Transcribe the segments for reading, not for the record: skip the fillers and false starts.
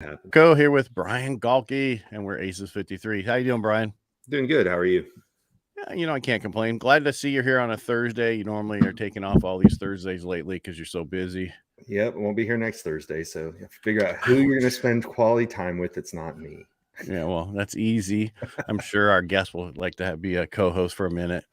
Happens. Go here with Brian Galkey, and we're Aces53. How you doing, Brian? Doing good. How are you? Yeah, I can't complain. Glad to see you here on a Thursday. You normally are taking off all these Thursdays lately because you're so busy. Yep, won't be here next Thursday, so you have to figure out who you're going to spend quality time with. It's not me. Yeah, well, that's easy. I'm sure our guest will like to be a co-host for a minute.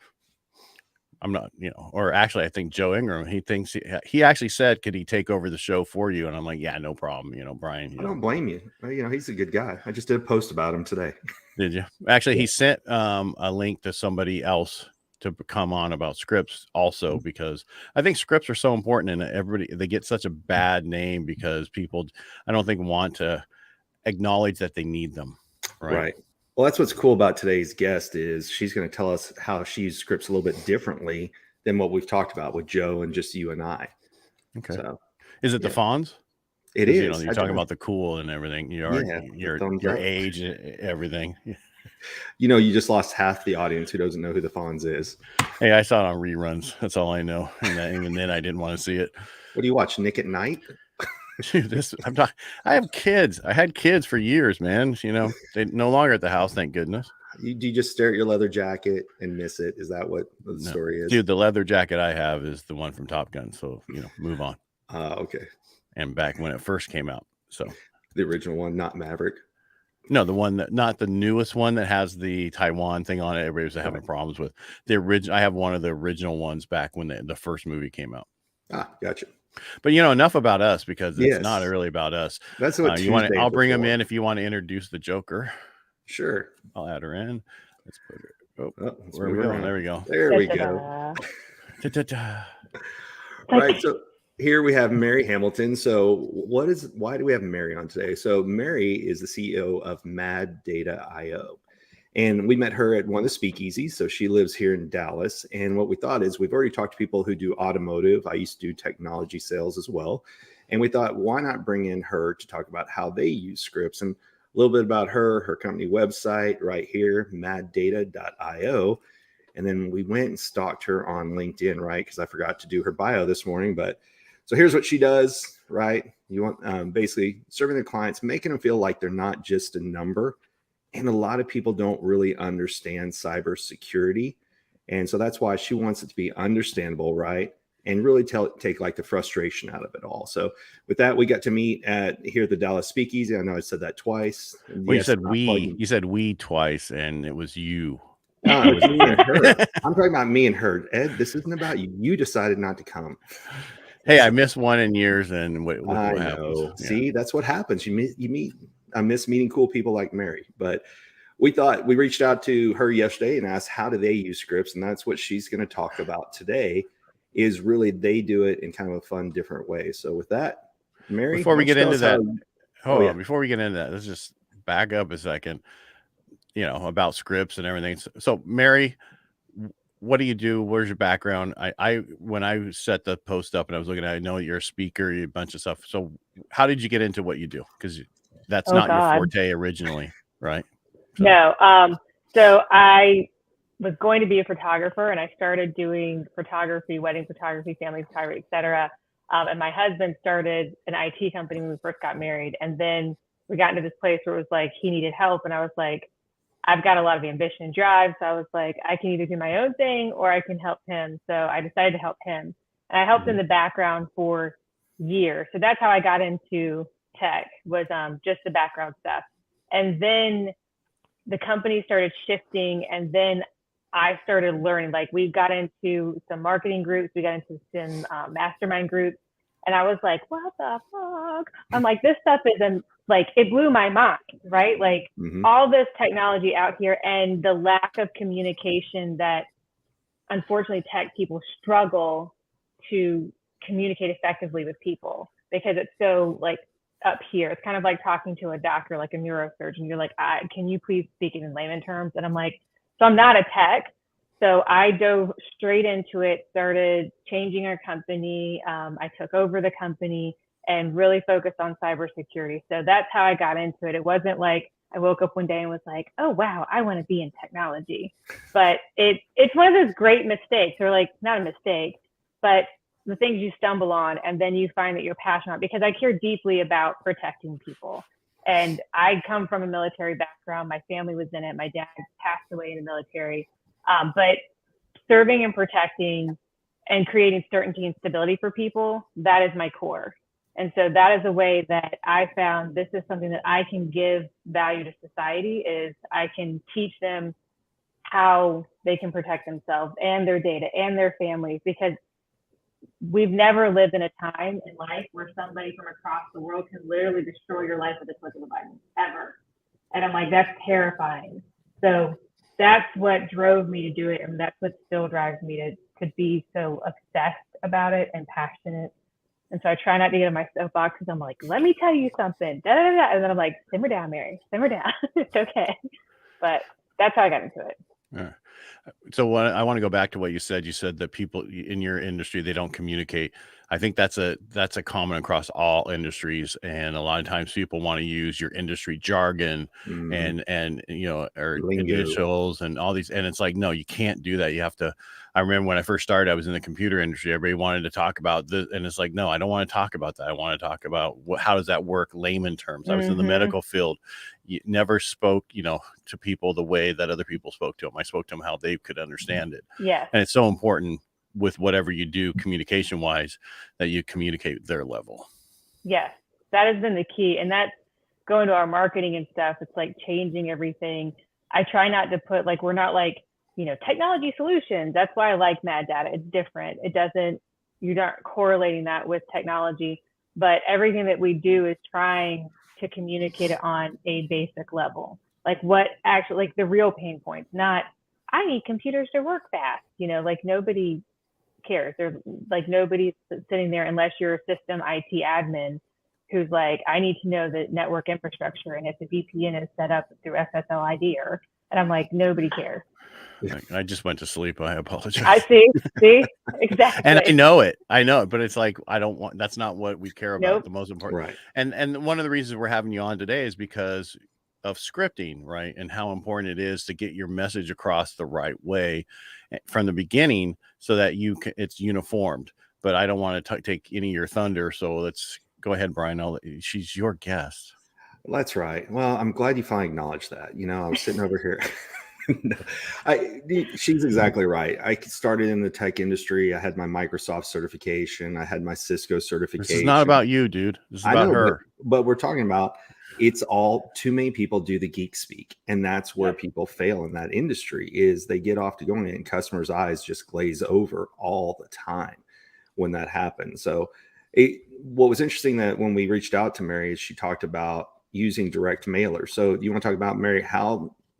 I'm not, or actually, I think Joe Ingram. He thinks he actually said, "Could he take over the show for you?" And I'm like, "Yeah, no problem." Brian. I don't blame you. He's a good guy. I just did a post about him today. Did you? Actually, Yeah. he sent a link to somebody else to come on about scripts also, because I think scripts are so important, and everybody, they get such a bad name because people, I don't think, want to acknowledge that they need them. Right. Well, that's what's cool about today's guest is she's going to tell us how she uses scripts a little bit differently than what we've talked about with Joe and just you and I. Okay. So, is it the Fonz? It is. You're talking about the cool and everything. Your age, everything. You just lost half the audience who doesn't know who the Fonz is. Hey, I saw it on reruns. That's all I know. And even then, I didn't want to see it. What do you watch, Nick at Night? I have kids. I had kids for years, man. They're no longer at the house, thank goodness. Do you just stare at your leather jacket and miss it? Is that what the story is? Dude, the leather jacket I have is the one from Top Gun. So, move on. Okay. And back when it first came out. So the original one, not Maverick. No, the one that, not the newest one that has the Taiwan thing on it. Everybody was having problems with the original. I have one of the original ones back when the first movie came out. Gotcha. But enough about us, because it's not really about us. That's what you want. I'll bring him in if you want to introduce the Joker. Sure. I'll add her in. Let's put her. Where we go? There we go. There we go. Right. So here we have Mary Hamilton. So why do we have Mary on today? So Mary is the CEO of Mad Data IO. And we met her at one of the speakeasies. So she lives here in Dallas. And what we thought is, we've already talked to people who do automotive. I used to do technology sales as well. And we thought, why not bring in her to talk about how they use scripts, and a little bit about her company website right here, maddata.io. And then we went and stalked her on LinkedIn, right? Because I forgot to do her bio this morning. But so here's what she does, right? You want basically serving their clients, making them feel like they're not just a number. And a lot of people don't really understand cybersecurity. And so that's why she wants it to be understandable, right? And really take like the frustration out of it all. So with that, we got to meet here at the Dallas Speakeasy. I know I said that twice. Well, yes, you said we twice, and it was you. No, it was me and her. I'm talking about me and her. Ed, this isn't about you. You decided not to come. Hey, I missed one in years, and what I happens? know. Yeah. See, that's what happens. I miss meeting cool people like Mary. But we reached out to her yesterday and asked, how do they use scripts? And that's what she's going to talk about today, is really they do it in kind of a fun, different way. So with that, Mary, before we get into that, before we get into that, let's just back up a second, about scripts and everything. So Mary, what do you do? Where's your background? When I set the post up and I was looking at it, I know you're a speaker, a bunch of stuff. So how did you get into what you do? Because that's not your forte originally, right? No. So I was going to be a photographer, and I started doing photography, wedding photography, family photography, etc. And my husband started an IT company when we first got married. And then we got into this place where it was like, he needed help. And I was like, I've got a lot of ambition and drive. So I was like, I can either do my own thing or I can help him. So I decided to help him. And I helped in the background for years. So that's how I got into tech, was just the background stuff. And then the company started shifting, and then I started learning. Like, we got into some marketing groups, we got into some mastermind groups, and I was like, what the fuck? I'm like, this stuff isn't, like, it blew my mind, right? Like, all this technology out here, and the lack of communication that, unfortunately, tech people struggle to communicate effectively with people, because it's so, like, up here. It's kind of like talking to a doctor, like a neurosurgeon. You're like, can you please speak it in layman terms? And I'm like, so I'm not a tech. So I dove straight into it, started changing our company. I took over the company and really focused on cybersecurity. So that's how I got into it. It wasn't like I woke up one day and was like, oh, wow, I want to be in technology. But it's one of those great mistakes, or like, not a mistake, but the things you stumble on, and then you find that you're passionate, because I care deeply about protecting people. And I come from a military background. My family was in it. My dad passed away in the military. But serving and protecting and creating certainty and stability for people, that is my core. And so that is a way that I found this is something that I can give value to society, is I can teach them how they can protect themselves and their data and their families, because we've never lived in a time in life where somebody from across the world can literally destroy your life with a click of a button, ever. And I'm like, that's terrifying. So that's what drove me to do it. And that's what still drives me to be so obsessed about it and passionate. And so I try not to get in my soapbox, because I'm like, let me tell you something. Da, da, da, da. And then I'm like, simmer down, Mary, simmer down. It's okay. But that's how I got into it. Yeah. So I want to go back to what you said. You said that people in your industry, they don't communicate. I think that's a common across all industries. And a lot of times people want to use your industry jargon and or Lingo. initials and all these. And it's like, no, you can't do that. You have to. I remember when I first started, I was in the computer industry. Everybody wanted to talk about this. And it's like, no, I don't want to talk about that. I want to talk about how does that work, layman terms. I was in the medical field. You never spoke, to people the way that other people spoke to them. I spoke to them how they could understand it. Yeah. And it's so important with whatever you do communication wise that you communicate their level. Yes, that has been the key. And that's going to our marketing and stuff. It's like changing everything. I try not to put we're not technology solutions. That's why I like Mad Data. It's different. You're not correlating that with technology, but everything that we do is trying to communicate it on a basic level. Like what actually, the real pain points, not, I need computers to work fast. Nobody cares. They're nobody's sitting there unless you're a system IT admin who's like, I need to know the network infrastructure and if the VPN is set up through SSL ID and I'm like, nobody cares. I just went to sleep. I apologize. I see, exactly. And I know it, but it's like, that's not what we care about. Nope. The most important. Right. And one of the reasons we're having you on today is because of scripting, right? And how important it is to get your message across the right way from the beginning so that it's uniformed. But I don't want to take any of your thunder. So let's go ahead, Brian. She's your guest. Well, that's right. Well, I'm glad you finally acknowledged that. I was sitting over here. No, she's exactly right. I started in the tech industry. I had my Microsoft certification. I had my Cisco certification. This is not about you, dude. This is about her. But we're talking about, it's all, too many people do the geek speak. And that's where people fail in that industry, is they get off to going and customers' eyes just glaze over all the time when that happens. So what was interesting that when we reached out to Mary is she talked about using direct mailers. So you want to talk about, Mary,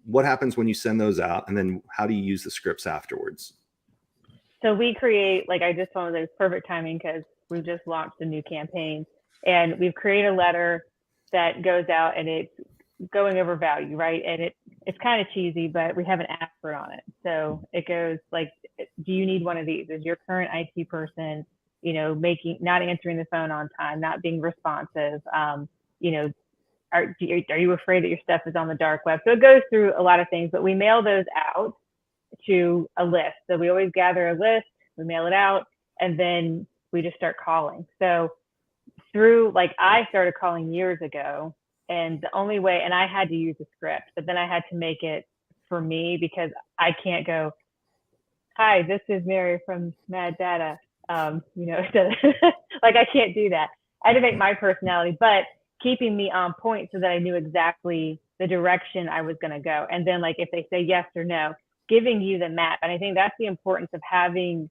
what happens when you send those out, and then how do you use the scripts afterwards? So we create, I just found that it's perfect timing because we've just launched a new campaign, and we've created a letter that goes out, and it's going over value, right? And it's kind of cheesy, but we have an aspirin on it. So it goes do you need one of these? Is your current IT person, not answering the phone on time, not being responsive, are you afraid that your stuff is on the dark web? So it goes through a lot of things, but we mail those out to a list. So we always gather a list, we mail it out, and then we just start calling. So I started calling years ago, and the only way, and I had to use a script, but then I had to make it for me because I can't go, hi, this is Mary from Mad Data. I can't do that. I had to make my personality, but keeping me on point so that I knew exactly the direction I was going to go. And then if they say yes or no, giving you the map. And I think that's the importance of having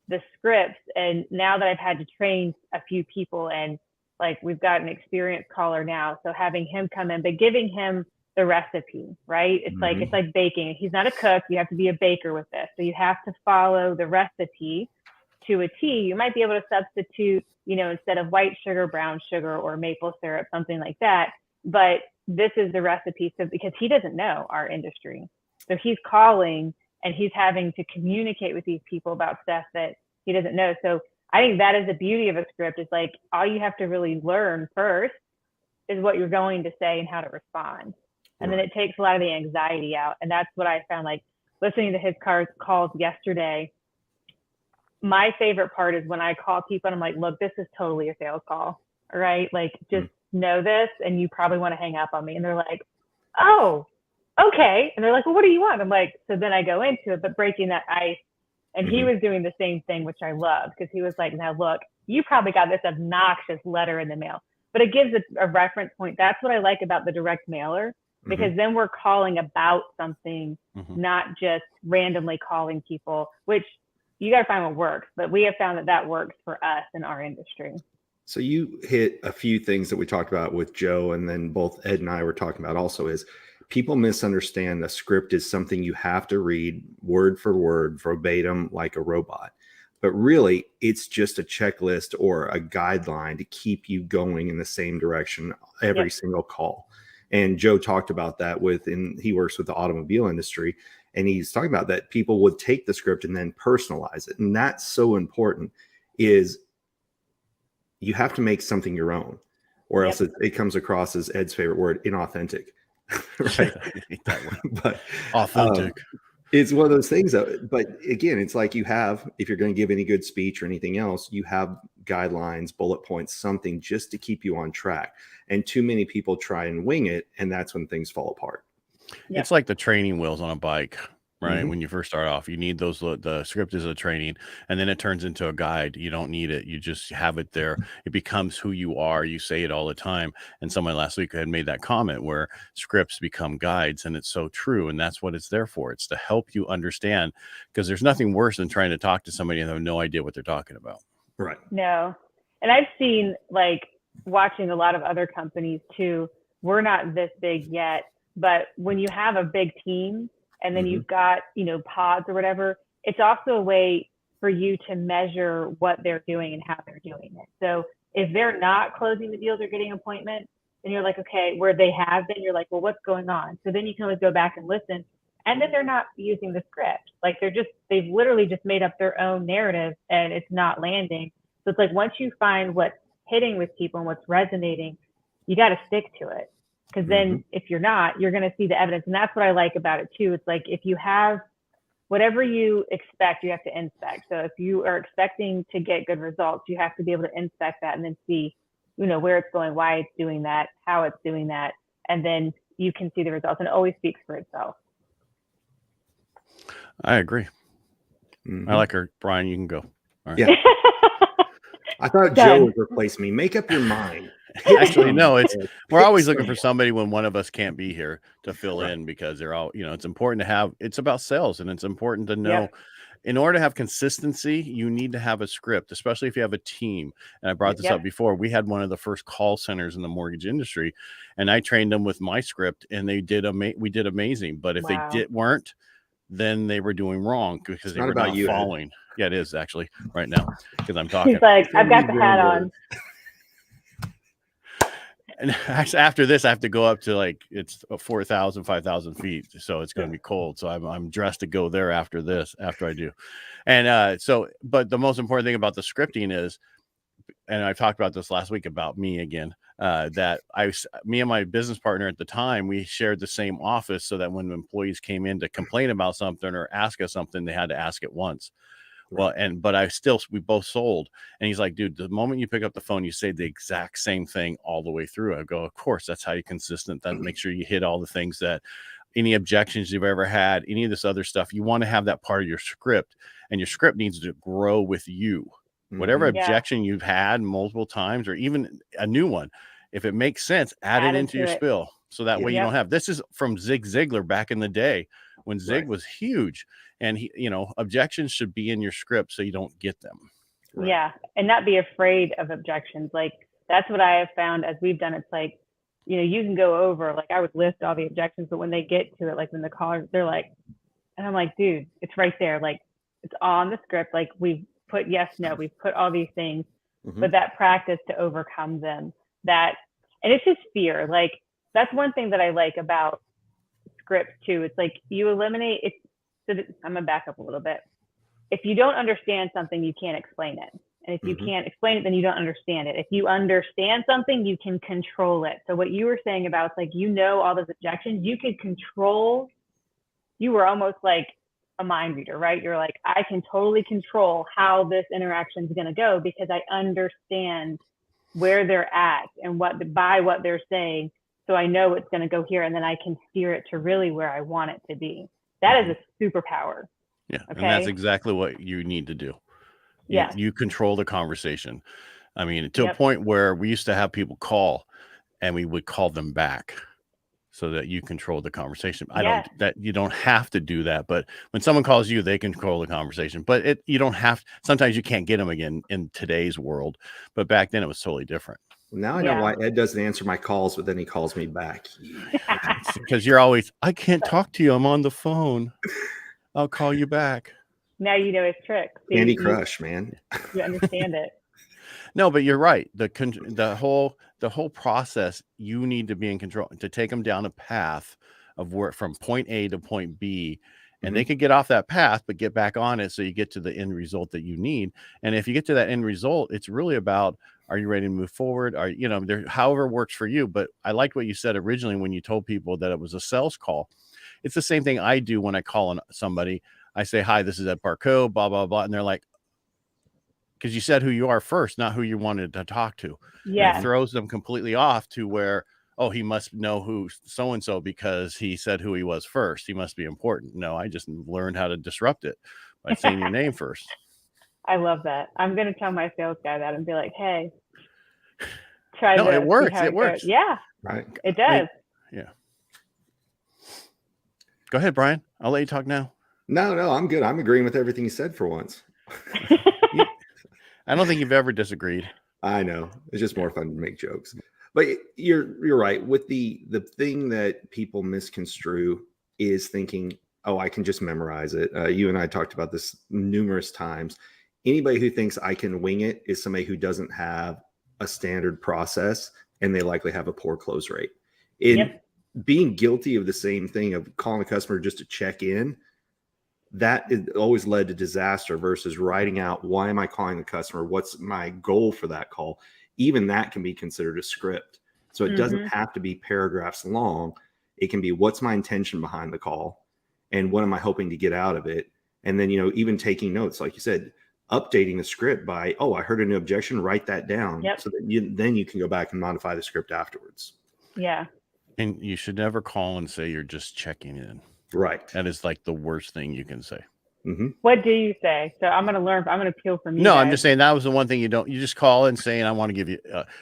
the scripts. And now that I've had to train a few people, and we've got an experienced caller now, so having him come in, but giving him the recipe, right? It's it's like baking. He's not a cook. You have to be a baker with this. So you have to follow the recipe to a T. You might be able to substitute, instead of white sugar, brown sugar, or maple syrup, something like that. But this is the recipe. So because he doesn't know our industry, so he's calling and he's having to communicate with these people about stuff that he doesn't know. So I think that is the beauty of a script, is all you have to really learn first is what you're going to say and how to respond. And then it takes a lot of the anxiety out. And that's what I found, listening to his calls yesterday. My favorite part is when I call people and I'm like, look, this is totally a sales call, right? Just know this and you probably want to hang up on me. And they're like, oh, okay. And they're like, well, what do you want? I'm like, so then I go into it, but breaking that ice. And he was doing the same thing, which I loved, because he was like, now look, you probably got this obnoxious letter in the mail, but it gives a reference point. That's what I like about the direct mailer, because then we're calling about something, not just randomly calling people, which you got to find what works. But we have found that works for us in our industry. So you hit a few things that we talked about with Joe, and then both Ed and I were talking about also is people misunderstand a script is something you have to read word for word, verbatim, like a robot. But really, it's just a checklist or a guideline to keep you going in the same direction every single call. And Joe talked about that he works with the automobile industry, and he's talking about that people would take the script and then personalize it. And that's so important, is you have to make something your own, or else it comes across as Ed's favorite word, inauthentic. Right? But authentic. It's one of those things but again, it's like if you're going to give any good speech or anything else, you have guidelines, bullet points, something just to keep you on track. And too many people try and wing it, and that's when things fall apart. It's like the training wheels on a bike, right? When you first start off, you need those. The script is a training, and then it turns into a guide. You don't need it. You just have it there. It becomes who you are. You say it all the time. And someone last week had made that comment where scripts become guides, and it's so true. And that's what it's there for. It's to help you understand, because there's nothing worse than trying to talk to somebody and have no idea what they're talking about. Right. No. And I've seen, like, watching a lot of other companies too, we're not this big yet, but when you have a big team, and then you've got, pods or whatever, it's also a way for you to measure what they're doing and how they're doing it. So if they're not closing the deals or getting appointments, then you're like, okay, where they have been, you're like, well, what's going on? So then you can always go back and listen. And then they're not using the script. Like they've literally just made up their own narrative, and it's not landing. So it's like, once you find what's hitting with people and what's resonating, you got to stick to it. Because then if you're not, you're going to see the evidence. And that's what I like about it too. It's like, if you have whatever you expect, you have to inspect. So if you are expecting to get good results, you have to be able to inspect that and then see, where it's going, why it's doing that, how it's doing that. And then you can see the results, and it always speaks for itself. I agree. I like her. Brian, you can go. All right. Yeah. I thought Joe would replace me. Make up your mind. Actually, no, we're always looking for somebody when one of us can't be here to fill in, because they're all, it's important to have, it's about sales, and it's important to know in order to have consistency, you need to have a script, especially if you have a team. And I brought this up before. We had one of the first call centers in the mortgage industry, and I trained them with my script, and we did amazing. But if they weren't, then they were doing wrong, because they were not following. Ed. Yeah, it is actually right now, because I'm talking. He's like, I've got the hat on. And after this, I have to go up to it's 4,000, 5,000 feet. So it's going to be cold. So I'm dressed to go there after I do. And but the most important thing about the scripting is, and I talked about this last week about me again, that me and my business partner at the time, we shared the same office, so that when employees came in to complain about something or ask us something, they had to ask it once. Well, but we both sold. And he's like, dude, the moment you pick up the phone, you say the exact same thing all the way through. I go, of course, that's how you're consistent. That make sure you hit all the things, that any objections you've ever had, any of this other stuff, you want to have that part of your script, and your script needs to grow with you. Whatever objection you've had multiple times, or even a new one, if it makes sense, add it into your spiel. So that way you don't have, this is from Zig Ziglar back in the day when Zig was huge. And objections should be in your script so you don't get them. Right. Yeah. And not be afraid of objections. Like, that's what I have found as we've done. It's like, you can go over, like, I would list all the objections, but when they get to it, like when the caller, they're like, and I'm like, dude, it's right there. Like, it's on the script. Like, we've put yes, no, we've put all these things, but that practice to overcome them, and it's just fear. Like, that's one thing that I like about scripts too. It's like, you eliminate it. So I'm gonna back up a little bit. If you don't understand something, you can't explain it. And if you can't explain it, then you don't understand it. If you understand something, you can control it. So what you were saying about, it's like, all those objections, you could control, you were almost like a mind reader, right? You're like, I can totally control how this interaction is gonna go, because I understand where they're at and by what they're saying. So I know it's going to go here, and then I can steer it to really where I want it to be. That is a superpower. Yeah. Okay? And that's exactly what you need to do. You control the conversation. I mean, to a point where we used to have people call and we would call them back so that you control the conversation. You don't have to do that, but when someone calls you, they control the conversation, but you don't have, sometimes you can't get them again in today's world, but back then it was totally different. Now I know why Ed doesn't answer my calls, but then he calls me back. Because you're always, I can't talk to you. I'm on the phone. I'll call you back. Now you know his trick. Candy Crush, man. You understand it. No, but you're right. The whole process, you need to be in control to take them down a path of where from point A to point B, and they could get off that path, but get back on it so you get to the end result that you need. And if you get to that end result, it's really about, are you ready to move forward? Are there, however works for you. But I liked what you said originally when you told people that it was a sales call. It's the same thing I do when I call on somebody. I say, hi, this is Ed Parco, blah, blah, blah. And they're like, because you said who you are first, not who you wanted to talk to. Yeah. It throws them completely off to where, oh, he must know who so-and-so because he said who he was first. He must be important. No, I just learned how to disrupt it by saying your name first. I love that. I'm going to tell my sales guy that and be like, hey, it works. It works. Yeah, right. It does. Yeah. Go ahead, Brian. I'll let you talk now. No, I'm good. I'm agreeing with everything you said for once. I don't think you've ever disagreed. I know. It's just more fun to make jokes. But you're right. With the thing that people misconstrue is thinking, oh, I can just memorize it. You and I talked about this numerous times. Anybody who thinks I can wing it is somebody who doesn't have a standard process, and they likely have a poor close rate. Being guilty of the same thing of calling a customer just to check in, that is always led to disaster versus writing out, why am I calling the customer? What's my goal for that call? Even that can be considered a script. So it doesn't have to be paragraphs long. It can be, what's my intention behind the call? And what am I hoping to get out of it? And then, even taking notes, like you said, updating the script by, oh, I heard a new objection, write that down. So that then you can go back and modify the script afterwards. Yeah. And you should never call and say you're just checking in. Right. That is like the worst thing you can say. What do you say? So I'm going to learn. I'm going to peel from you. No, guys. I'm just saying that was the one thing you just call and say, and I want to give you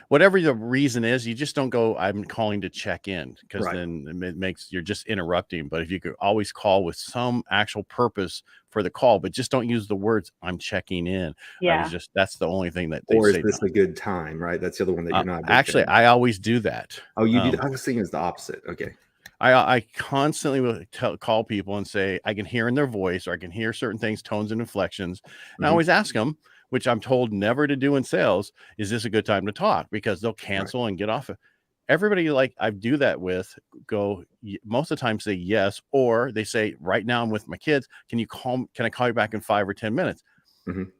whatever the reason is. You just don't go, I'm calling to check in, because then it makes, you're just interrupting. But if you could always call with some actual purpose for the call, but just don't use the words, I'm checking in. Yeah. That's the only thing that they or say. Is this a good time? Right. That's the other one that you're not. Actually, I always do that. Oh, you do. I was thinking it's the opposite. Okay. I constantly will call people and say, I can hear in their voice, or I can hear certain things, tones and inflections. And I always ask them, which I'm told never to do in sales, is this a good time to talk? Because they'll cancel and get off. Everybody I do that with most of the time say yes, or they say, right now I'm with my kids. Can I call you back in 5 or 10 minutes?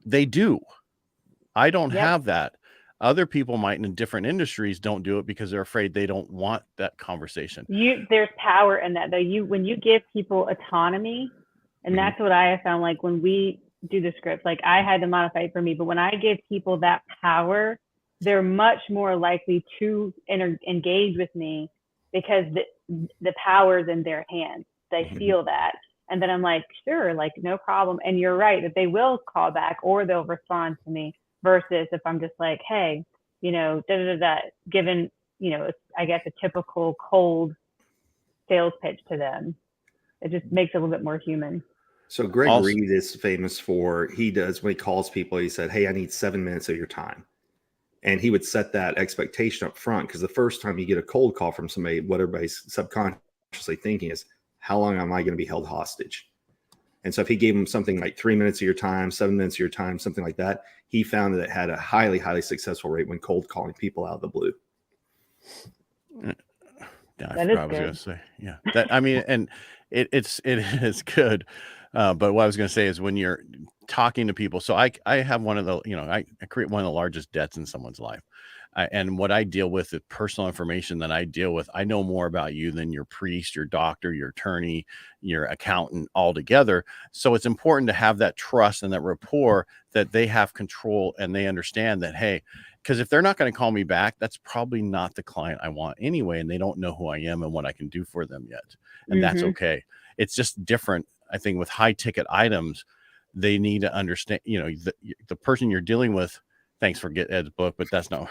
They do. I don't have that. Other people might in different industries don't do it because they're afraid they don't want that conversation. There's power in that though. When you give people autonomy, and that's what I have found, like when we do the script, like I had to modify it for me, but when I give people that power, they're much more likely to engage with me because the power's in their hands. They feel that. And then I'm like, sure, like no problem. And you're right that they will call back or they'll respond to me. Versus if I'm just like, hey, given, I guess a typical cold sales pitch to them, it just makes it a little bit more human. So Greg Reed is famous for, when he calls people, he said, hey, I need 7 minutes of your time. And he would set that expectation up front, because the first time you get a cold call from somebody, what everybody's subconsciously thinking is, how long am I going to be held hostage? And so if he gave him something like 3 minutes of your time, 7 minutes of your time, something like that, he found that it had a highly, highly successful rate when cold calling people out of the blue. Yeah, I forgot what I was going to say. Yeah. And it is good. But what I was going to say is when you're talking to people. So I have one of the, I create one of the largest debts in someone's life. And what I deal with is personal information that I deal with. I know more about you than your priest, your doctor, your attorney, your accountant altogether. So it's important to have that trust and that rapport that they have control and they understand that, hey, because if they're not going to call me back, that's probably not the client I want anyway. And they don't know who I am and what I can do for them yet. And that's okay. It's just different. I think with high ticket items, they need to understand, the person you're dealing with. Thanks for getting Ed's book, but that's no.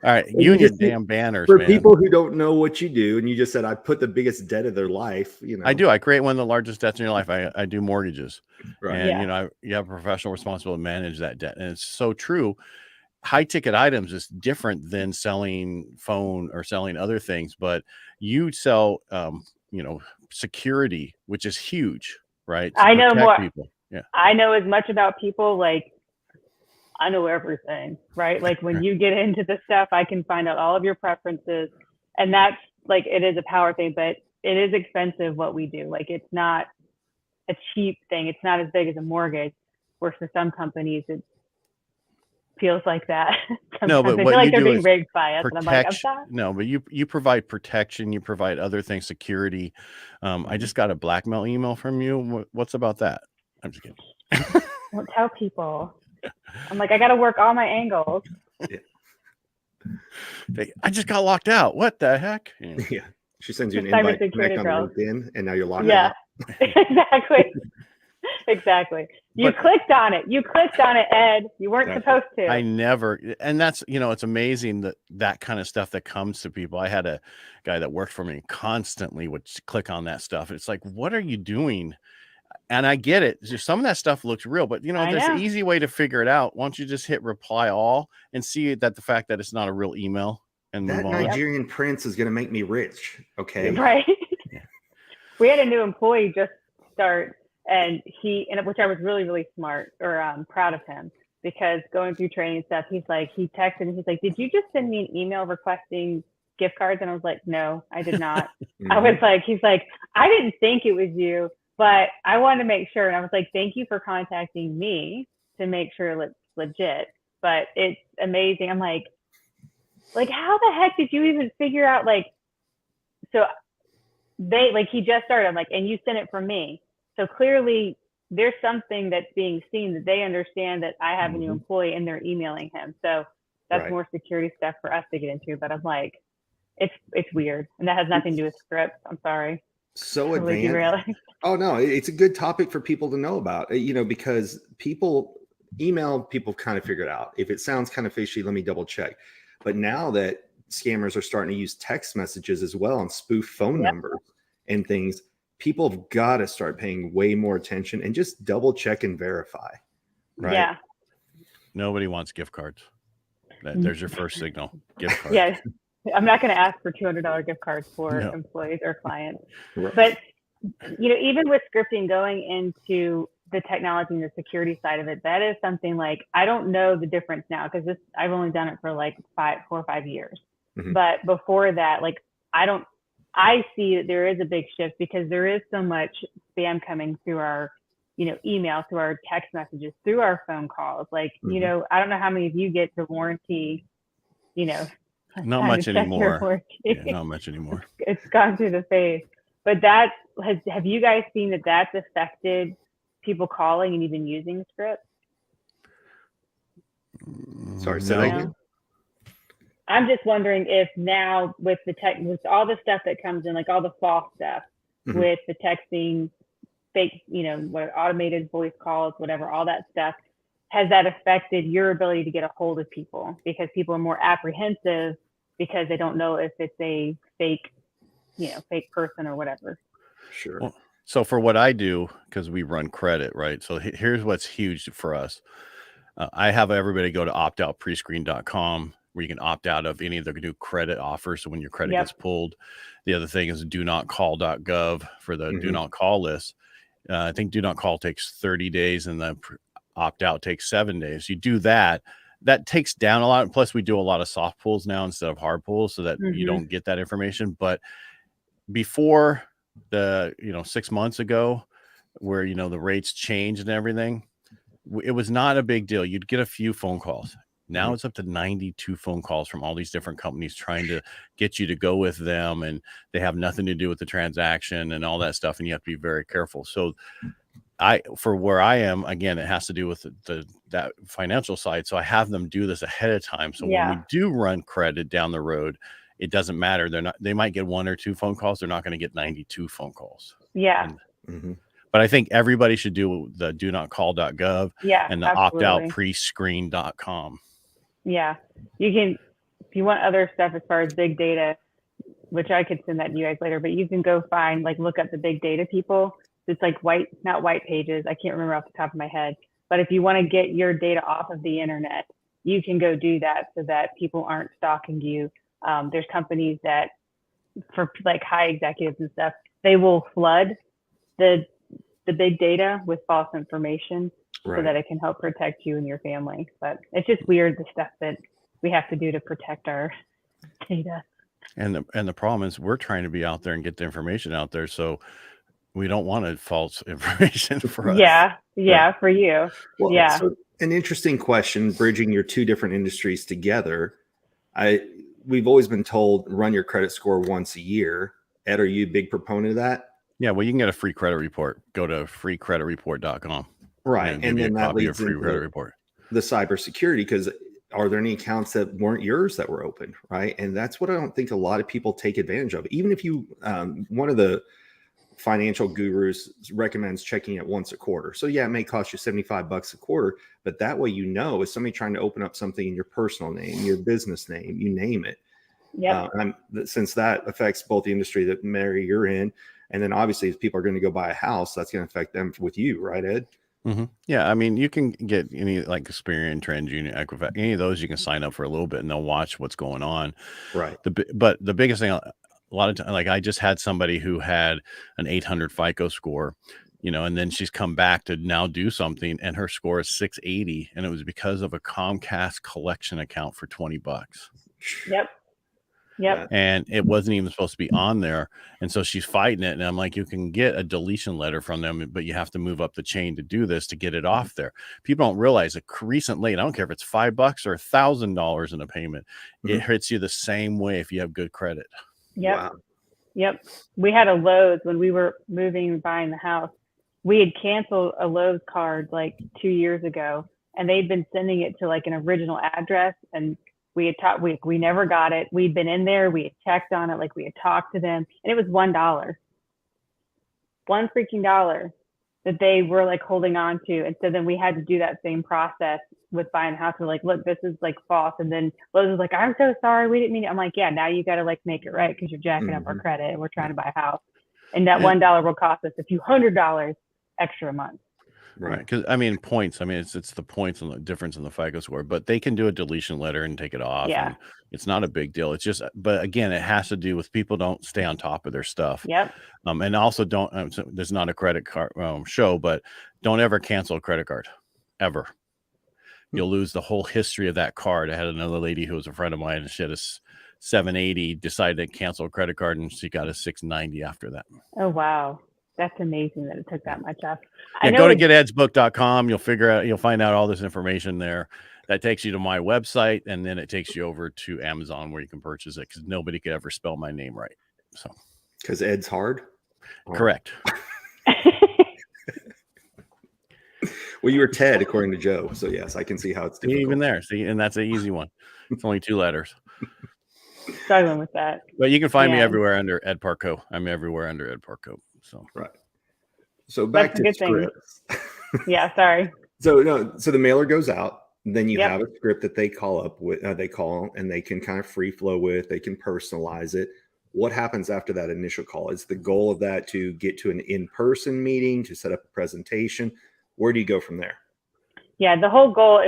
All right, you and your damn banners, for man. people who don't know what you do, and you just said I put the biggest debt of their life. I do. I create one of the largest debts in your life. I do mortgages, right. And you have a professional responsibility to manage that debt, and it's so true. High ticket items is different than selling phone or selling other things, but you sell, security, which is huge, right? I know more. People. Yeah, I know as much about people like. I know everything, right? Like when you get into the stuff, I can find out all of your preferences. And that's like, it is a power thing, but it is expensive what we do. Like it's not a cheap thing. It's not as big as a mortgage, where for some companies, it feels like that. No, but I what feel like you they're do being is rigged by us. And I'm like, I'm sorry. No, but you provide protection. You provide other things, security. I just got a blackmail email from you. What's about that? I'm just kidding. Don't tell people. I'm like, I got to work all my angles. I just got locked out. What the heck? Yeah. She sends you an invite to connect on LinkedIn, and now you're locked out. Exactly. Exactly. You clicked on it. You clicked on it, Ed. You weren't supposed to. I never. And that's, it's amazing that kind of stuff that comes to people. I had a guy that worked for me constantly would click on that stuff. It's like, what are you doing? And I get it. Just some of that stuff looks real, but there's an easy way to figure it out. Why don't you just hit reply all and see that the fact that it's not a real email and that Nigerian prince is going to make me rich. Okay. Right. We had a new employee just start, and which I was really, really smart or proud of him, because going through training stuff, he texted and he's like, did you just send me an email requesting gift cards? And I was like, no, I did not. I was like, he's like, I didn't think it was you, but I wanted to make sure. And I was like, thank you for contacting me to make sure it's legit. But it's amazing. I'm like, how the heck did you even figure out? So he just started. I'm like, and you sent it from me. So clearly there's something that's being seen, that they understand that I have a new employee and they're emailing him. So that's more security stuff for us to get into. But I'm like, it's weird. And that has nothing to do with scripts. I'm sorry. So advanced. Oh no, it's a good topic for people to know about, because people kind of figured out. If it sounds kind of fishy, let me double check. But now that scammers are starting to use text messages as well and spoof phone numbers and things, people have got to start paying way more attention and just double check and verify. Right? Yeah. Nobody wants gift cards. There's your first signal. Gift cards. Yeah. I'm not going to ask for $200 gift cards for employees or clients. Right. But, even with scripting going into the technology and the security side of it, that is something I don't know the difference now, because I've only done it for 4 or 5 years. But before that, I see that there is a big shift, because there is so much spam coming through our, email, through our text messages, through our phone calls. I don't know how many of you get the warranty, not much anymore. Yeah, not much anymore. It's gone through the face. But have you guys seen that that's affected people calling and even using scripts? Sorry, say that again. I'm just wondering if now with with all the stuff that comes in, all the false stuff, with the texting, fake, automated voice calls, whatever, all that stuff, has that affected your ability to get a hold of people? Because people are more apprehensive because they don't know if it's a fake person or whatever. Sure. Well, so for what I do, because we run credit, right? So here's what's huge for us. I have everybody go to optoutprescreen.com, where you can opt out of any of the new credit offers. So when your credit gets pulled, the other thing is donotcall.gov for the do not call list. I think do not call takes 30 days and the opt out takes 7 days. You do that takes down a lot. Plus we do a lot of soft pulls now instead of hard pulls, so that you don't get that information. But before 6 months ago, where, the rates changed and everything, it was not a big deal. You'd get a few phone calls. Now it's up to 92 phone calls from all these different companies trying to get you to go with them, and they have nothing to do with the transaction and all that stuff. And you have to be very careful. So for where I am, again, it has to do with that financial side. So I have them do this ahead of time. So when we do run credit down the road, it doesn't matter. They might get 1 or 2 phone calls. They're not going to get 92 phone calls. Yeah. But I think everybody should do the donotcall.gov and the opt-out prescreen.com. Yeah. You can, if you want other stuff as far as big data, which I could send that to you guys later, but you can go find, look up the big data people. It's like not white pages. I can't remember off the top of my head. But if you want to get your data off of the internet, you can go do that so that people aren't stalking you. There's companies that, for high executives and stuff, they will flood the big data with false information so that it can help protect you and your family. But it's just weird, the stuff that we have to do to protect our data. And the problem is we're trying to be out there and get the information out there. So we don't want a false information for us. Yeah, for you. Well, so an interesting question, bridging your two different industries together. We've always been told run your credit score once a year. Ed, are you a big proponent of that? Yeah, well, you can get a free credit report. Go to freecreditreport.com. Right. And then that leads free credit report. The cybersecurity, because are there any accounts that weren't yours that were opened? Right. And that's what I don't think a lot of people take advantage of. Even if you, one of the financial gurus recommends checking it once a quarter. So yeah, it may cost you $75 a quarter, but that way, is somebody trying to open up something in your personal name, your business name, you name it. Yeah. Since that affects both the industry that Mary you're in, and then obviously if people are going to go buy a house, that's going to affect them with you, right, Ed? Mm-hmm. Yeah, I mean, you can get any Experian, TransUnion, Equifax, any of those. You can sign up for a little bit, and they'll watch what's going on. Right. But the biggest thing, a lot of times, I just had somebody who had an 800 FICO score, and then she's come back to now do something, and her score is 680, and it was because of a Comcast collection account for $20. Yep. And it wasn't even supposed to be on there. And so she's fighting it. And I'm like, you can get a deletion letter from them, but you have to move up the chain to do this, to get it off there. People don't realize a recent late, I don't care if it's $5 or $1,000 in a payment, it hits you the same way if you have good credit. Yep. Wow. Yep. We had a Lowe's when we were moving and buying the house. We had canceled a Lowe's card 2 years ago, and they'd been sending it to an original address, and we had we never got it. We'd been in there, we had checked on it, we had talked to them, and it was $1 freaking dollar that they were holding on to. And so then we had to do that same process with buying a house. We're like, look, this is false. And then Lowe's was like, I'm so sorry, we didn't mean it. I'm like, yeah, now you got to make it right, because you're jacking up our credit and we're trying to buy a house. And that $1 will cost us a few $100 extra a month. Right. Because points. It's the points and the difference in the FICO score, but they can do a deletion letter and take it off. Yeah. And it's not a big deal. It's just, but again, it has to do with people don't stay on top of their stuff. Yep. And also don't, there's not a credit card show, but don't ever cancel a credit card ever. You'll lose the whole history of that card. I had another lady who was a friend of mine, and she had a 780, decided to cancel a credit card, and she got a 690 after that. Oh, wow. That's amazing that it took that much off. Yeah, go to getedsbook.com. You'll find out all this information there. That takes you to my website, and then it takes you over to Amazon, where you can purchase it, because nobody could ever spell my name right. So, because Ed's hard. Correct. Well, you were Ted, according to Joe. So yes, I can see how it's difficult. Even there, see, and that's an easy one. It's only 2 letters. Struggling with that. But you can find me everywhere under Ed Parco. I'm everywhere under Ed Parco. So right. So back to scripts. Yeah, sorry. So the mailer goes out. Then you have a script that they call up with. They call and they can kind of free flow with. They can personalize it. What happens after that initial call? Is the goal of that to get to an in-person meeting, to set up a presentation? Where do you go from there? Yeah, the whole goal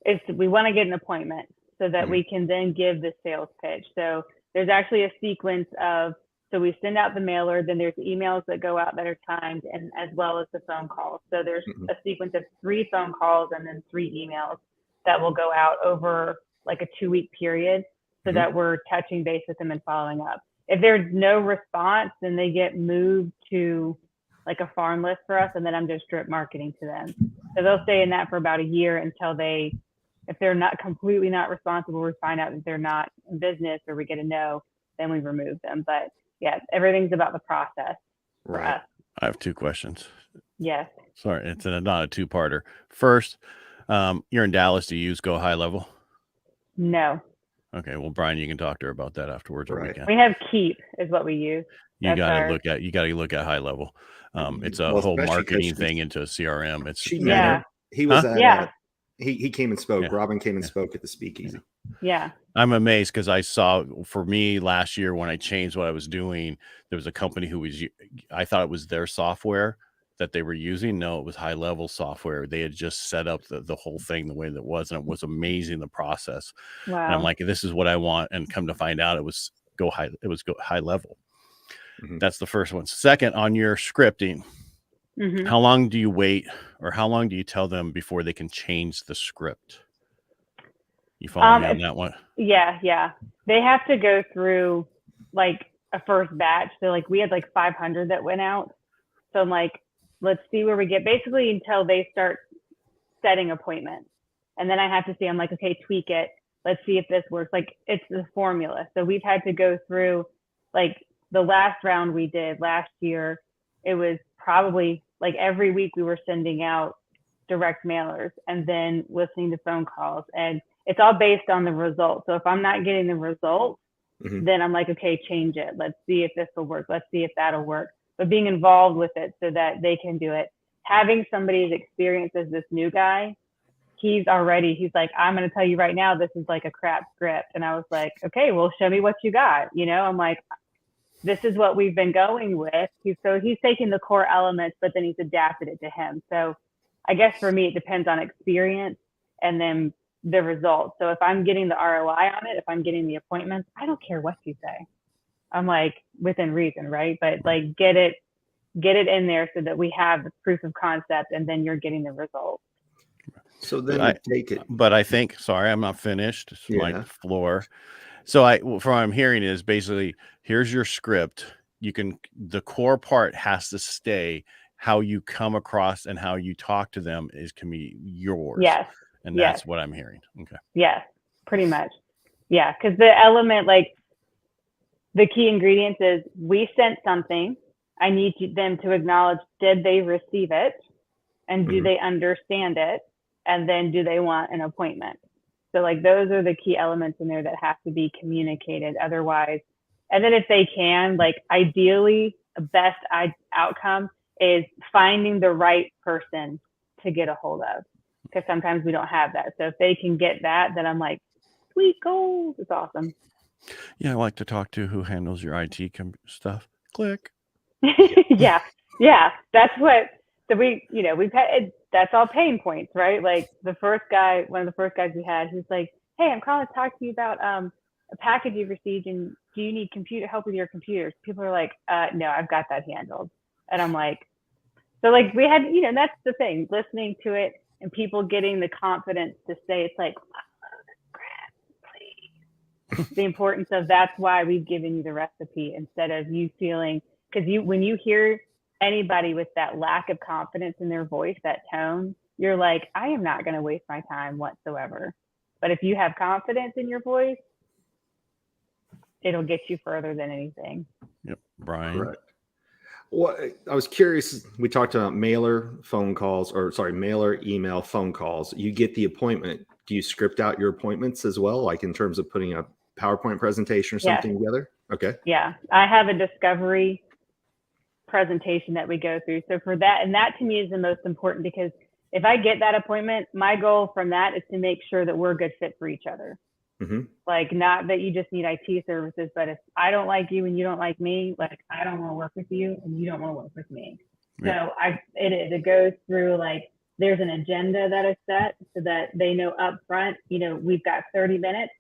is we want to get an appointment so that we can then give the sales pitch. So there's actually a sequence of, so we send out the mailer, then there's emails that go out that are timed, and as well as the phone calls. So there's a sequence of 3 phone calls and then 3 emails that will go out over a 2-week period, so that we're touching base with them and following up. If there's no response, then they get moved to like a farm list for us, and then I'm just drip marketing to them. So they'll stay in that for about a year until if they're not completely not responsible, we find out that they're not in business or we get a no, then we remove them. But yeah, everything's about the process for us. I have 2 questions. Yes. Sorry, it's not a 2-parter. First, you're in Dallas. Do you use Go High Level? No. Okay. Well, Brian, you can talk to her about that afterwards. Or we can. We have Keep is what we use. You got to look at High Level. It's a whole marketing thing into a CRM. He was at he came and spoke. Yeah. Robin came and spoke at the speakeasy. Yeah. I'm amazed because I saw, for me last year when I changed what I was doing, there was a company I thought it was their software that they were using. No, it was High Level software. They had just set up the whole thing the way that it was, and it was amazing, the process. Wow. And I'm like, this is what I want. And come to find out, it was Go High Level. Mm-hmm. That's the first one. Second, on your scripting, mm-hmm. How long do you wait, or how long do you tell them before they can change the script? You follow me on that one? Yeah. They have to go through like a first batch. So like we had like 500 that went out. So I'm like, let's see where we get, basically until they start setting appointments. And then I have to see, I'm like, okay, tweak it. Let's see if this works. Like it's the formula. So we've had to go through, like the last round we did last year, it was probably like every week we were sending out direct mailers and then listening to phone calls, and it's all based on the result. So if I'm not getting the result, mm-hmm. then I'm like, okay, change it. Let's see if this will work. Let's see if that'll work. But being involved with it so that they can do it. Having somebody as experienced as this new guy, he's like, I'm going to tell you right now, this is like a crap script. And I was like, okay, well, show me what you got. I'm like, this is what we've been going with. He's taking the core elements, but then he's adapted it to him. So I guess for me, it depends on experience and then the results. So if I'm getting the ROI on it, if I'm getting the appointments, I don't care what you say. I'm like, within reason, right? But like get it in there so that we have the proof of concept, and then you're getting the results. So then take it. But I think, sorry, I'm not finished. It's my floor. So from what I'm hearing is basically, here's your script. The core part has to stay. How you come across and how you talk to them can be yours. Yes. And that's what I'm hearing. Okay. Yes, pretty much. Yeah. Cause the element, like the key ingredients is we sent something. I need them to acknowledge, did they receive it? And do mm-hmm. they understand it? And then do they want an appointment? So like those are the key elements in there that have to be communicated. Otherwise, and then if they can, like ideally the best outcome is finding the right person to get a hold of, because sometimes we don't have that. So if they can get that, then I'm like, sweet goals. It's awesome. Yeah, I like to talk to who handles your IT stuff. Click. Yeah. That's what we've had. That's all pain points, right? Like one of the first guys we had, he's like, hey, I'm calling to talk to you about a package you've received, and do you need help with your computers? People are like, no, I've got that handled. And I'm like, so like we had, that's the thing, listening to it and people getting the confidence to say, it's like, please. The importance of, that's why we've given you the recipe, instead of you feeling, because when you hear anybody with that lack of confidence in their voice, that tone, you're like, I am not going to waste my time whatsoever. But if you have confidence in your voice, it'll get you further than anything. Yep. Brian. Correct. Well, I was curious. We talked about mailer, email, phone calls. You get the appointment. Do you script out your appointments as well? Like in terms of putting a PowerPoint presentation or something together? Okay. Yeah. I have a discovery presentation that we go through. So for that, and that to me is the most important, because if I get that appointment, my goal from that is to make sure that we're a good fit for each other. Mm-hmm. Like, not that you just need IT services, but if I don't like you and you don't like me, like I don't want to work with you and you don't want to work with me. Yeah. So it goes through, like, there's an agenda that is set so that they know up front, we've got 30 minutes.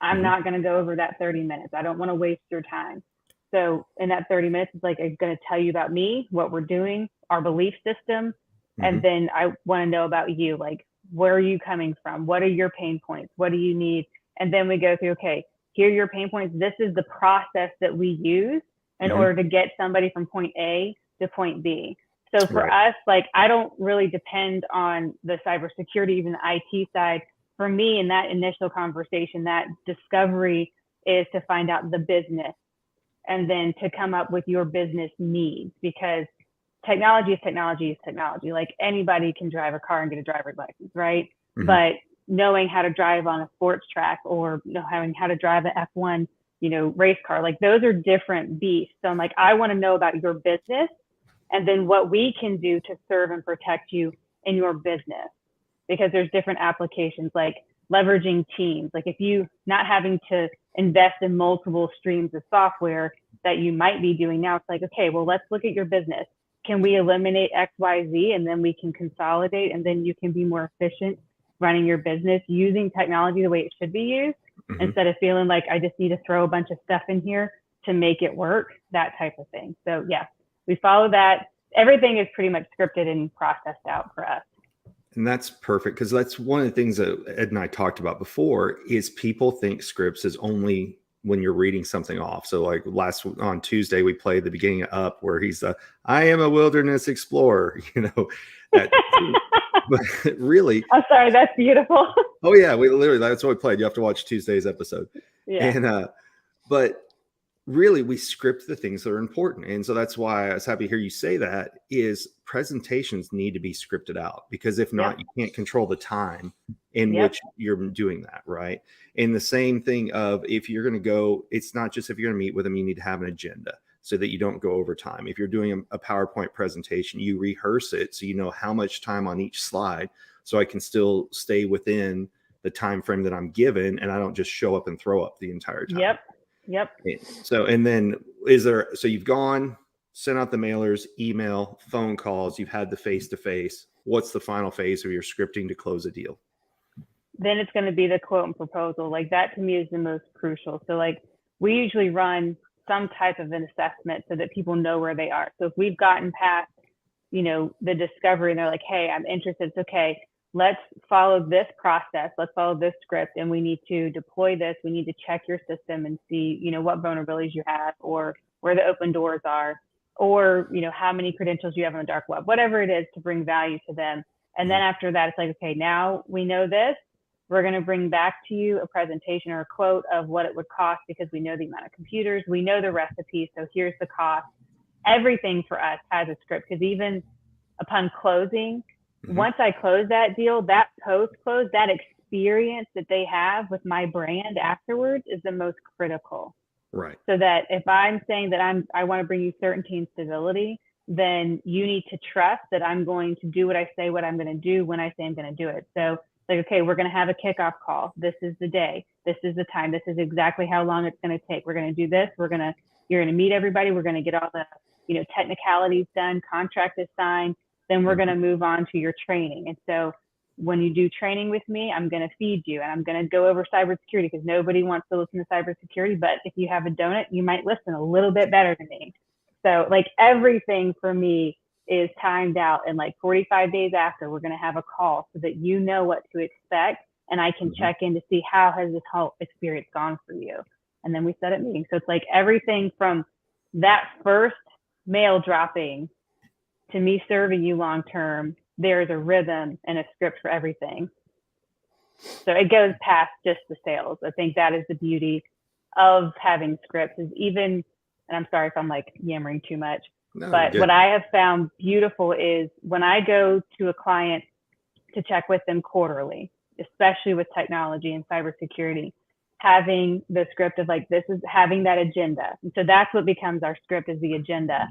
I'm not going to go over that 30 minutes. I don't want to waste your time. So in that 30 minutes, it's like, I'm going to tell you about me, what we're doing, our belief system. And then I want to know about you. Like, where are you coming from? What are your pain points? What do you need? And then we go through, okay, here are your pain points. This is the process that we use in order to get somebody from point A to point B. So for us, like, I don't really depend on the cybersecurity, even the IT side. For me, in that initial conversation, that discovery is to find out the business and then to come up with your business needs, because technology is technology is technology. Like, anybody can drive a car and get a driver's license, right? Mm-hmm. But knowing how to drive on a sports track, or knowing how to drive an F1, race car, like, those are different beasts. So I'm like, I want to know about your business, and then what we can do to serve and protect you in your business, because there's different applications, like leveraging teams. Like, if you not having to invest in multiple streams of software that you might be doing now, it's like, okay, well, let's look at your business. Can we eliminate X, Y, Z, and then we can consolidate, and then you can be more efficient running your business using technology the way it should be used, mm-hmm. instead of feeling like I just need to throw a bunch of stuff in here to make it work, that type of thing. So yeah, we follow that. Everything is pretty much scripted and processed out for us. And that's perfect, because that's one of the things that Ed and I talked about before, is people think scripts is only when you're reading something off. So like on Tuesday, we played the beginning of Up, where he's I am a wilderness explorer, that, but really, I'm sorry, that's beautiful. Oh yeah, that's what we played. You have to watch Tuesday's episode. Yeah. And but really, we script the things that are important. And so that's why I was happy to hear you say that, is presentations need to be scripted out, because if not, you can't control the time in which you're doing that, right? And the same thing of, if you're going to go, it's not just if you're going to meet with them, you need to have an agenda so that you don't go over time. If you're doing a PowerPoint presentation, you rehearse it so you know how much time on each slide, so I can still stay within the time frame that I'm given, and I don't just show up and throw up the entire time. Yep. So, and then so you've gone, sent out the mailers, email, phone calls, you've had the face-to-face. What's the final phase of your scripting to close a deal? Then it's going to be the quote and proposal. Like, that to me is the most crucial. So like, we usually run some type of an assessment so that people know where they are. So if we've gotten past, the discovery, and they're like, hey, I'm interested. It's okay. Let's follow this process. Let's follow this script, and we need to deploy this. We need to check your system and see, what vulnerabilities you have, or where the open doors are, or, how many credentials you have on the dark web, whatever it is, to bring value to them. And then after that, it's like, okay, now we know this. We're going to bring back to you a presentation or a quote of what it would cost, because we know the amount of computers, we know the recipe. So here's the cost. Everything for us has a script, because even upon closing, once I close that deal, that post-close, that experience that they have with my brand afterwards is the most critical. Right. So that if I'm saying that I want to bring you certainty and stability, then you need to trust that I'm going to do what I say, what I'm going to do when I say I'm going to do it. So like, okay, we're going to have a kickoff call. This is the day. This is the time. This is exactly how long it's going to take. We're going to do this. You're going to meet everybody. We're going to get all the, technicalities done. Contract is signed. Then we're going to move on to your training. And so when you do training with me, I'm going to feed you, and I'm going to go over cybersecurity, because nobody wants to listen to cybersecurity. But if you have a donut, you might listen a little bit better than me. So like, everything for me is timed out, and like 45 days after, we're going to have a call so that you know what to expect, and I can check in to see how has this whole experience gone for you. And then we set up meetings. So it's like, everything from that first mail dropping to me serving you long term, there's a rhythm and a script for everything. So it goes past just the sales. I think that is the beauty of having scripts, is even, and I'm sorry if I'm like yammering too much, but what I have found beautiful is when I go to a client to check with them quarterly, especially with technology and cybersecurity, having the script of like, this is having that agenda. And so that's what becomes our script, is the agenda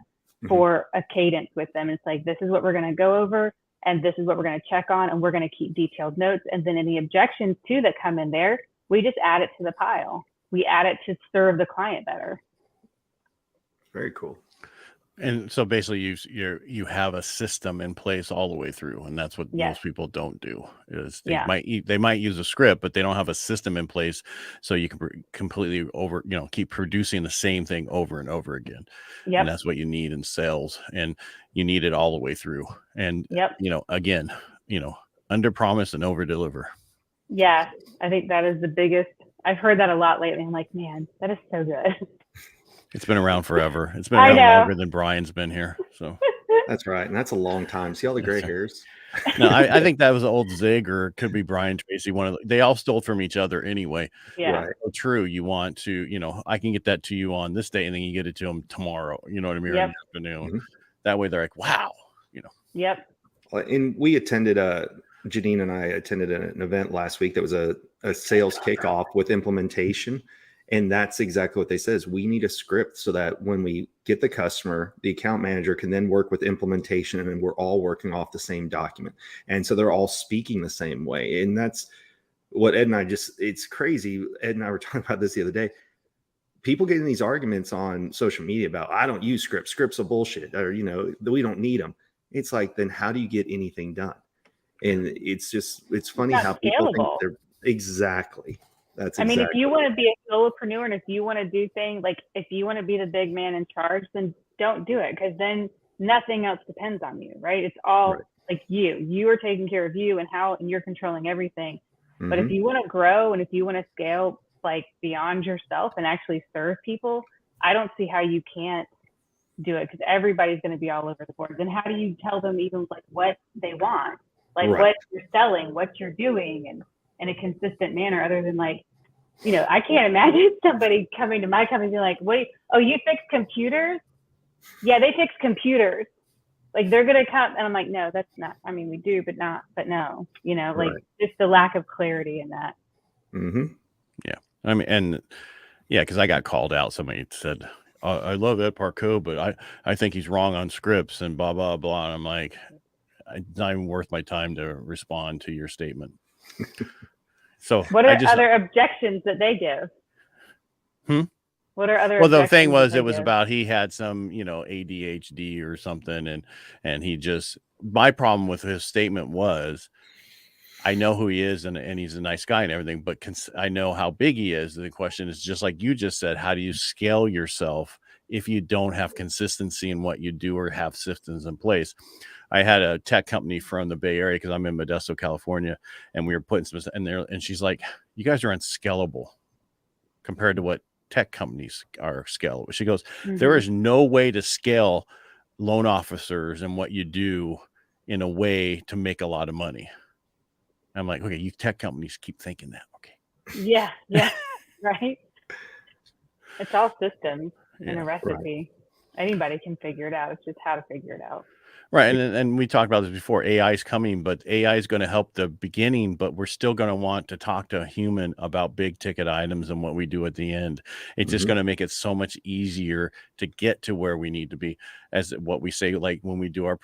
for a cadence with them. It's like, this is what we're going to go over, and this is what we're going to check on, and we're going to keep detailed notes. And then any objections too that come in there, we just add it to the pile. We add it to serve the client better. Very cool. And so basically you have a system in place all the way through, and that's what most people don't do. Is they might use a script, but they don't have a system in place, so you can completely keep producing the same thing over and over again. And that's what you need in sales, and you need it all the way through. And again, under promise and over deliver. Yeah, I think that is the biggest. I've heard that a lot lately. I'm like, man, that is so good. It's been around forever. It's been around longer than Brian's been here. So That's right. And that's a long time. See all the gray hairs? No, I think that was old Zig, or it could be Brian Tracy. They all stole from each other anyway. Yeah. Right. So true. You want to, I can get that to you on this day, and then you get it to them tomorrow. You know what I mean? Or in the afternoon. Mm-hmm. That way, they're like, wow. Yep. And we attended Janine and I attended an event last week that was a sales kickoff with implementation. And that's exactly what they said is we need a script so that when we get the customer, the account manager can then work with implementation and we're all working off the same document. And so they're all speaking the same way. And that's what Ed and I it's crazy. Ed and I were talking about this the other day. People get in these arguments on social media about, I don't use scripts. Scripts are bullshit, or, we don't need them. It's like, then how do you get anything done? And it's funny how people think they're exactly. That's exactly. I mean, if you want to be a solopreneur and if you want to do things like if you want to be the big man in charge, then don't do it, because then nothing else depends on you, right? It's all like you are taking care of you and you're controlling everything. Mm-hmm. But if you want to grow and if you want to scale like beyond yourself and actually serve people, I don't see how you can't do it, because everybody's going to be all over the board. Then how do you tell them even like what they want, like what you're selling, what you're doing, and in a consistent manner, other than like, I can't imagine somebody coming to my company and being like, wait, oh, you fix computers? Yeah, they fix computers. Like they're going to come. And I'm like, no, that's not, I mean, we do, but no, like just the lack of clarity in that. Mm-hmm. Yeah. I mean, and yeah, because I got called out. Somebody said, I love Ed Parco, but I think he's wrong on scripts and blah, blah, blah. And I'm like, it's not even worth my time to respond to your statement. So what are other objections that they give? What are other? Well, the thing was, it was about he had some, ADHD or something, and he just. My problem with his statement was, I know who he is, and he's a nice guy and everything, but I know how big he is. The question is just like you just said: how do you scale yourself if you don't have consistency in what you do or have systems in place? I had a tech company from the Bay Area because I'm in Modesto, California, and we were putting some in there, and she's like, "You guys are unscalable compared to what tech companies are scalable." She goes, "There is no way to scale loan officers and what you do in a way to make a lot of money." I'm like, okay, you tech companies keep thinking that. Okay. Yeah, right. It's all systems and a recipe. Anybody can figure it out. It's just how to figure it out. Right. And we talked about this before. AI is coming, but AI is going to help the beginning, but we're still going to want to talk to a human about big ticket items and what we do at the end. It's just going to make it so much easier to get to where we need to be, as what we say, like when we do our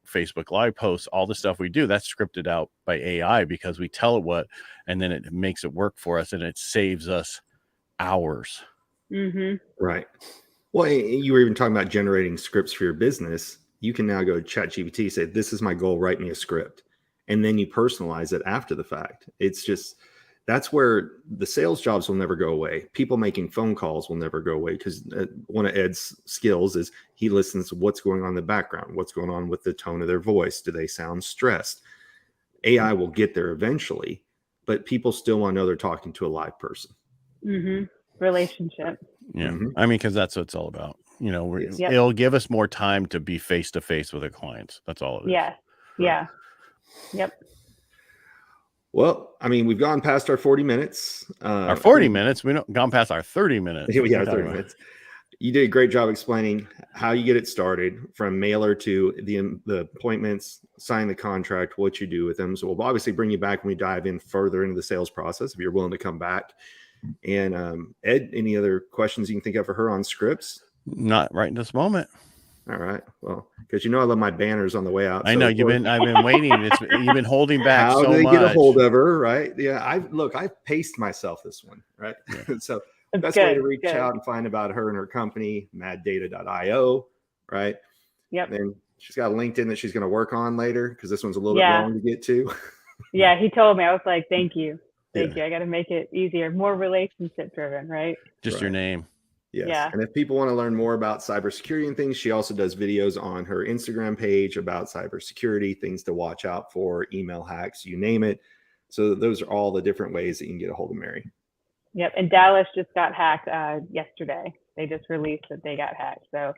Facebook Live posts, all the stuff we do, that's scripted out by AI because we tell it what, and then it makes it work for us and it saves us hours. Mm-hmm. Right. Well, you were even talking about generating scripts for your business. You can now go to ChatGPT, say, this is my goal, write me a script. And then you personalize it after the fact. It's just, that's where the sales jobs will never go away. People making phone calls will never go away, because one of Ed's skills is he listens to what's going on in the background, what's going on with the tone of their voice. Do they sound stressed? AI will get there eventually, but people still want to know they're talking to a live person. Mm-hmm. Relationship. Yeah. Mm-hmm. I mean, because that's what it's all about. It'll give us more time to be face to face with our clients. That's all it is. Yeah. Yeah. Yep. Well, I mean, we've gone past our 40 minutes. Our 40 minutes. We've gone past our 30 minutes. Yeah, our 30 minutes. You did a great job explaining how you get it started, from mailer to the appointments, sign the contract, what you do with them. So we'll obviously bring you back when we dive in further into the sales process, if you're willing to come back. And Ed, any other questions you can think of for her on scripts? Not right in this moment. All right. Well, because I love my banners on the way out. I know I've been waiting. You've been holding back. How do they much. Get a hold of her, right? Yeah. I've paced myself this one, right? Yeah. So best way to reach out and find about her and her company, maddata.io, right? Yep. Then she's got a LinkedIn that she's going to work on later, because this one's a little bit long to get to. Yeah, he told me. I was like, thank you. Thank you. I got to make it easier, more relationship driven, right? Just your name. Yes. Yeah. And if people want to learn more about cybersecurity and things, she also does videos on her Instagram page about cybersecurity, things to watch out for, email hacks, you name it. So those are all the different ways that you can get a hold of Mary. Yep. And Dallas just got hacked yesterday. They just released that they got hacked. So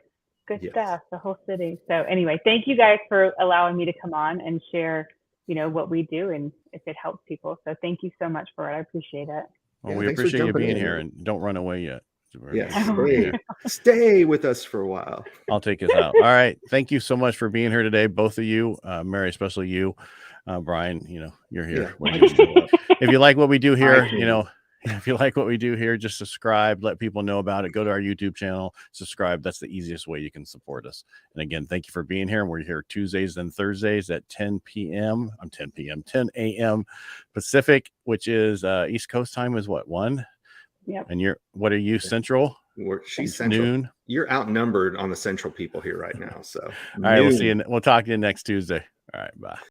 good Yes. stuff, the whole city. So anyway, thank you guys for allowing me to come on and share, what we do and if it helps people. So thank you so much for it. I appreciate it. Well, Yeah, we thanks for appreciate you jumping being in. here, and don't run away yet. Yeah, stay with us for a while. I'll take us out. All right. Thank you so much for being here today, both of you. Mary, especially you. Brian, you're here. Yeah. If you like what we do here, if you like what we do here, just subscribe, let people know about it. Go to our YouTube channel, subscribe. That's the easiest way you can support us. And again, thank you for being here. We're here Tuesdays and Thursdays at 10 a.m. Pacific, which is East Coast time is what, 1? Yep. And what are you, Central? She's Central. Noon. You're outnumbered on the Central people here right now. So all right, we'll talk to you next Tuesday. All right, bye.